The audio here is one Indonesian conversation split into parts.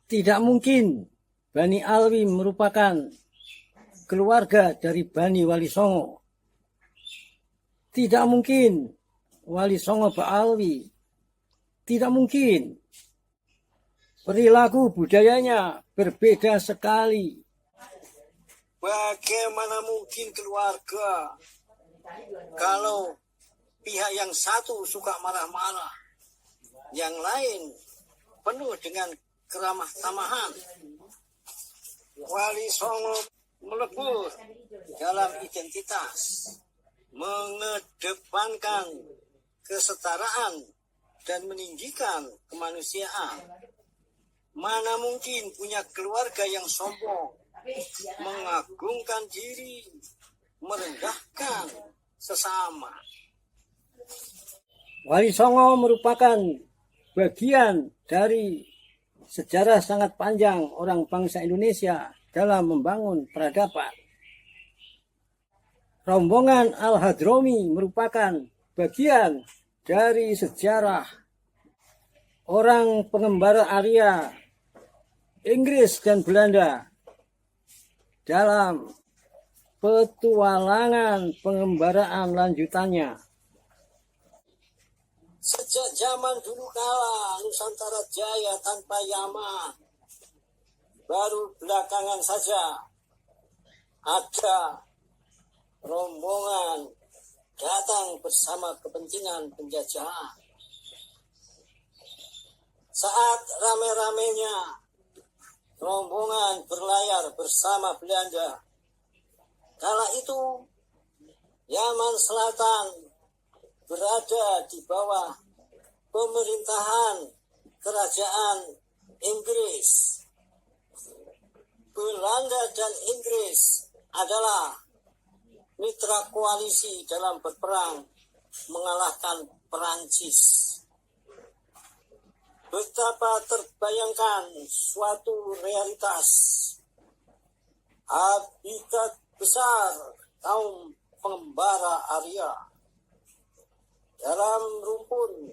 Tidak mungkin Bani Alwi merupakan keluarga dari Bani Wali Songo. Tidak mungkin Wali Songo Ba'alwi. Tidak mungkin. Perilaku budayanya berbeda sekali. Bagaimana mungkin keluarga kalau pihak yang satu suka marah-marah, yang lain penuh dengan keramah tamahan. Wali Songo melebur dalam identitas, mengedepankan kesetaraan dan meninggikan kemanusiaan. Mana mungkin punya keluarga yang sombong, mengagungkan diri, merendahkan sesama. Wali Songo merupakan bagian dari sejarah sangat panjang orang bangsa Indonesia dalam membangun peradaban. Rombongan Al-Hadromi merupakan bagian dari sejarah orang pengembara Arya, Inggris dan Belanda dalam petualangan pengembaraan lanjutannya. Sejak zaman dulu kala Nusantara jaya tanpa Yaman, baru belakangan saja ada rombongan datang bersama kepentingan penjajahan. Saat rame-ramenya rombongan berlayar bersama Belanda, kala itu Yaman Selatan berada di bawah pemerintahan kerajaan Inggris. Belanda dan Inggris adalah mitra koalisi dalam berperang mengalahkan Perancis. Betapa terbayangkan suatu realitas habitat besar kaum pengembara Arya dalam rumpun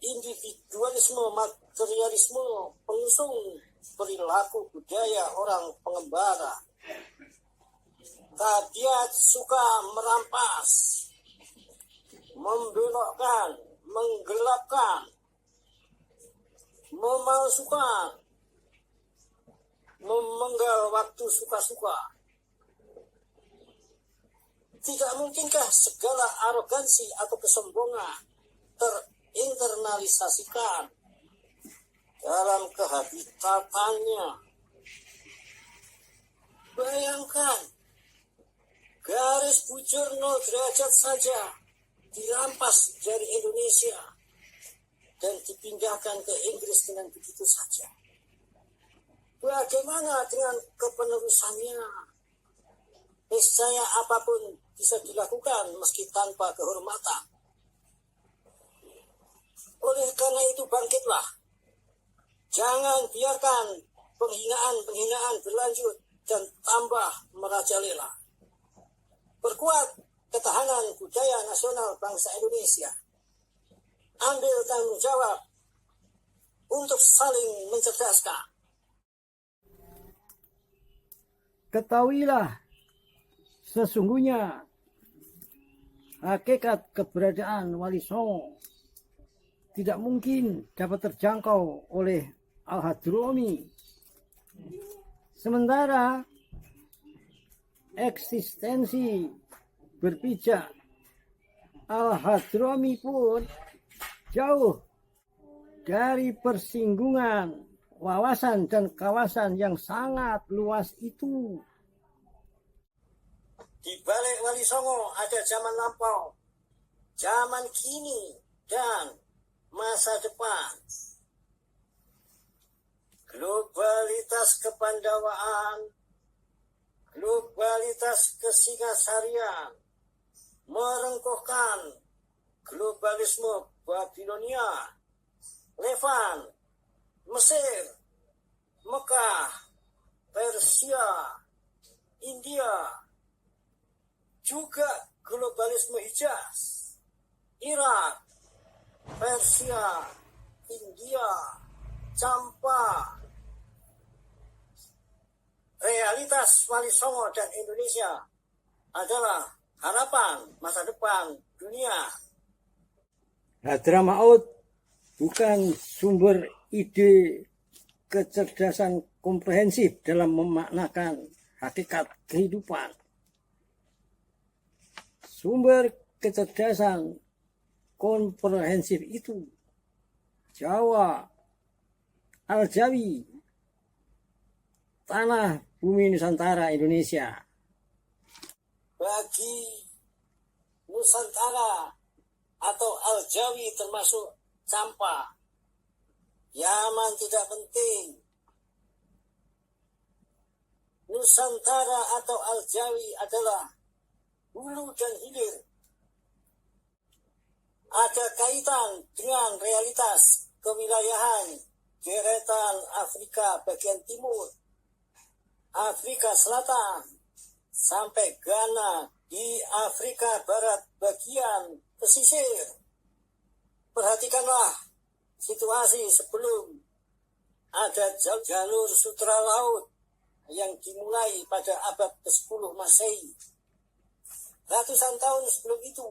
individualisme, materialisme, pengusung perilaku budaya orang pengembara. Tabiat suka merampas, membelokkan, menggelapkan, memalsukan, memenggal waktu suka-suka. Tidak mungkinkah segala arogansi atau kesombongan terinternalisasikan dalam kehabitatannya? Bayangkan, garis bujur 0 derajat saja dirampas dari Indonesia dan dipindahkan ke Inggris dengan begitu saja. Bagaimana dengan kepenerusannya? Niscaya apapun bisa dilakukan meski tanpa kehormatan. Oleh karena itu bangkitlah. Jangan biarkan penghinaan-penghinaan berlanjut dan tambah merajalela. Perkuat ketahanan budaya nasional bangsa Indonesia. Ambil tanggung jawab untuk saling mencerdaskan. Ketahuilah, sesungguhnya hakikat keberadaan Wali Songo tidak mungkin dapat terjangkau oleh Al-Hadromi. Sementara eksistensi berpijak Al-Hadromi pun jauh dari persinggungan wawasan dan kawasan yang sangat luas itu. Di balik Wali Songo ada zaman lampau, zaman kini, dan masa depan. Globalitas kepandawaan, globalitas kesingasarian, merengkuhkan globalisme Babilonia, Levan, Mesir, Mekah, Persia, India, juga globalisme Hijaz, Irak, Persia, India, Campa, realitas Wali Songo dan Indonesia adalah harapan masa depan dunia. Hadramaut bukan sumber ide kecerdasan komprehensif dalam memaknakan hakikat kehidupan. Sumber kecerdasan komprehensif itu Jawa, Al-Jawi, tanah bumi Nusantara Indonesia. Bagi Nusantara atau Al-Jawi termasuk Campa, Yaman tidak penting. Nusantara atau Al-Jawi adalah hulu dan hilir. Ada kaitan dengan realitas kewilayahan deretan Afrika bagian timur, Afrika Selatan, sampai Ghana di Afrika Barat bagian pesisir. Perhatikanlah situasi sebelum ada jalur sutra laut yang dimulai pada abad ke-10 Masehi. Ratusan tahun sebelum itu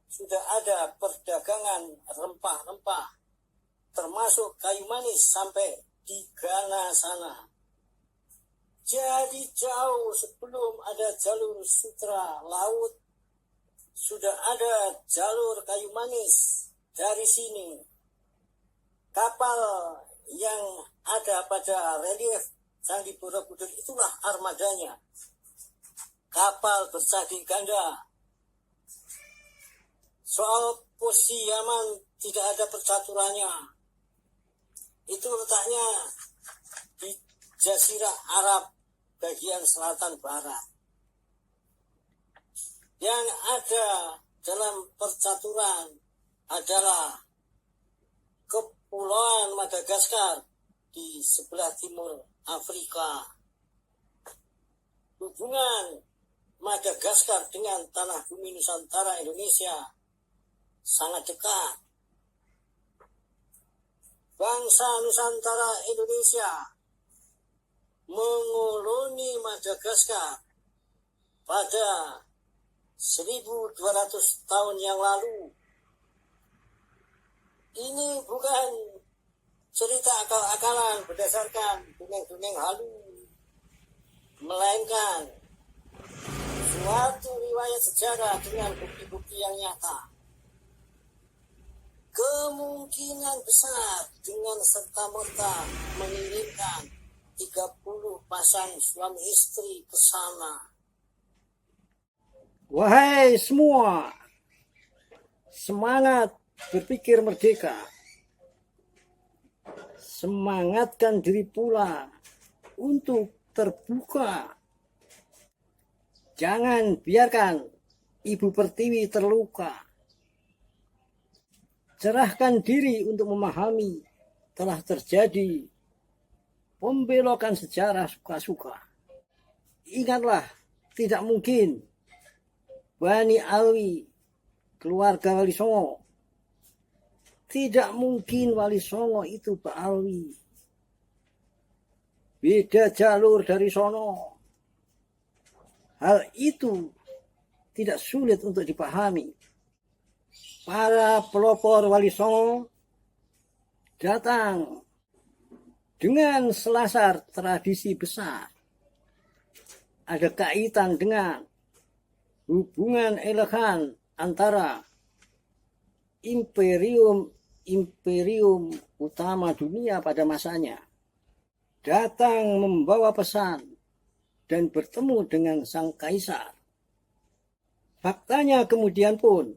sudah ada perdagangan rempah-rempah, termasuk kayu manis sampai di Ghana sana. Jadi jauh sebelum ada jalur sutra laut, sudah ada jalur kayu manis dari sini. Kapal yang ada pada relief Candi Borobudur itulah armadanya. Kapal bercadi ganda. Soal posisi Yaman tidak ada percaturannya. Itu letaknya di Jazirah Arab bagian selatan barat. Yang ada dalam percaturan adalah Kepulauan Madagaskar di sebelah timur Afrika. Hubungan Madagaskar dengan tanah bumi Nusantara Indonesia sangat dekat. Bangsa Nusantara Indonesia mengoloni Madagaskar pada 1200 tahun yang lalu. Ini bukan cerita akal-akalan berdasarkan dongeng-dongeng halu, melainkan suatu riwayat sejarah dengan bukti-bukti yang nyata. Kemungkinan besar dengan serta-merta mengirimkan 30 pasang suami istri ke sana. Wahai semua, semangat berpikir merdeka. Semangatkan diri pula untuk terbuka. Jangan biarkan Ibu Pertiwi terluka. Cerahkan diri untuk memahami telah terjadi pembelokan sejarah suka-suka. Ingatlah, tidak mungkin Bani Alwi, keluarga Wali Songo, tidak mungkin Wali Songo itu Pak Alwi. Beda jalur dari sono. Hal itu tidak sulit untuk dipahami. Para pelopor Wali Songo datang dengan selasar tradisi besar. Ada kaitan dengan hubungan elegan antara imperium utama dunia pada masanya. Datang membawa pesan dan bertemu dengan sang kaisar. Faktanya kemudian pun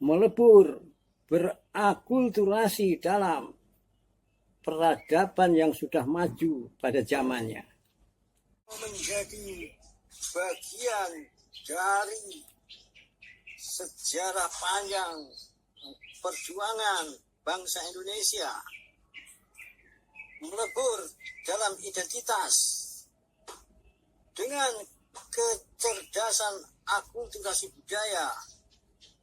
melebur berakulturasi dalam peradaban yang sudah maju pada zamannya. Menjadi bagian dari sejarah panjang perjuangan bangsa Indonesia, melebur dalam identitas dengan kecerdasan akulturasi budaya,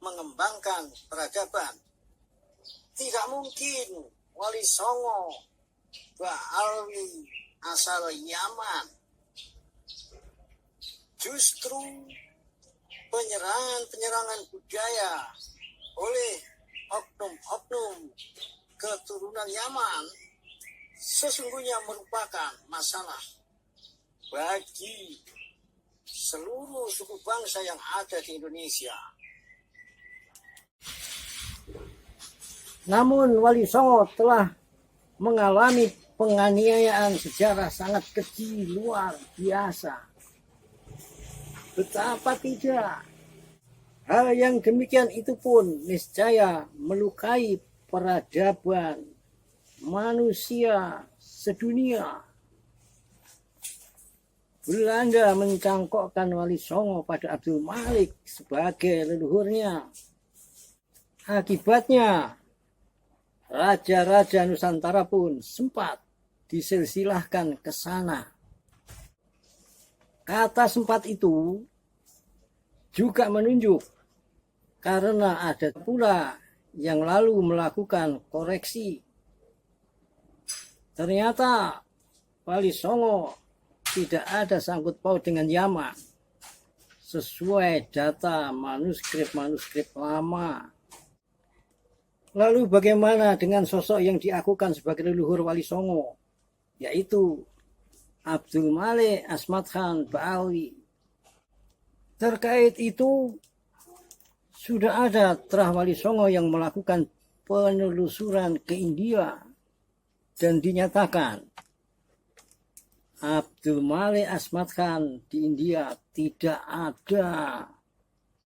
mengembangkan peradaban. Tidak mungkin Wali Songo, Mbak Alwi asal Yaman. Justru penyerangan budaya oleh oknum-oknum keturunan Yaman sesungguhnya merupakan masalah bagi seluruh suku bangsa yang ada di Indonesia. Namun Wali Songo telah mengalami penganiayaan secara sangat keji luar biasa. Betapa tidak. Hal yang demikian itu pun niscaya melukai peradaban manusia sedunia. Belanda mencangkokkan Wali Songo pada Abdul Malik sebagai leluhurnya. Akibatnya, raja-raja Nusantara pun sempat disilsilahkan ke sana. Kata sempat itu juga menunjuk karena ada pula yang lalu melakukan koreksi. Ternyata Wali Songo tidak ada sangkut paut dengan Yaman sesuai data manuskrip lama. Lalu bagaimana dengan sosok yang diakukan sebagai leluhur Wali Songo, yaitu Abdul Malik Asmad Khan Ba'alwi? Terkait itu, sudah ada terah Wali Songo yang melakukan penelusuran ke India dan dinyatakan Abdul Malik Asmad Khan di India tidak ada.